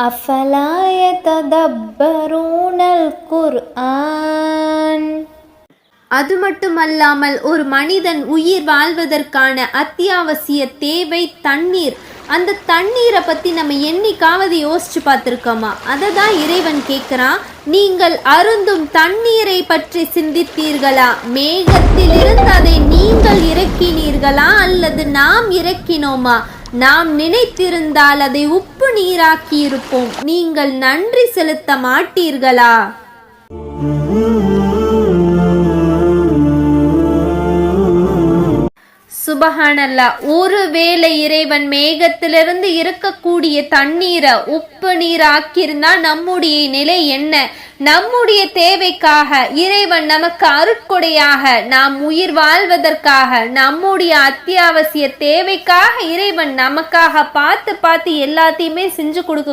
أفلا يتدبرون القرآن. அது மட்டுமல்லாமல் ஒரு மனிதன் உயிர் வாழ்வதற்கான அத்தியாவசிய தேவை தண்ணீர். அந்த தண்ணீரை பற்றி நம்ம என்னைக்காவது யோசிச்சு பார்த்துருக்கோமா? அதை தான் இறைவன் கேட்குறான். நீங்கள் அருந்தும் தண்ணீரை பற்றி சிந்தித்தீர்களா? மேகத்திலிருந்து அதை நீங்கள் இறக்கினீர்களா அல்லது நாம் இறக்கினோமா? நாம் நினைத்திருந்தால் அதை உப்பு நீராக்கி இருப்போம். நீங்கள் நன்றி செலுத்த மாட்டீர்களா? சுபஹானல்லாஹ். ஒருவேளை இறைவன் மேகத்திலிருந்து இருக்கக்கூடிய தண்ணீரை உப்பு நீர் ஆக்கியிருந்தா நம்முடைய நிலை என்ன? நம்முடைய தேவைக்காக இறைவன் நமக்கு அருட்கொடையாக, நாம் உயிர் வாழ்வதற்காக, நம்முடைய அத்தியாவசிய தேவைக்காக இறைவன் நமக்காக பார்த்து பார்த்து எல்லாத்தையுமே செஞ்சு கொடுக்க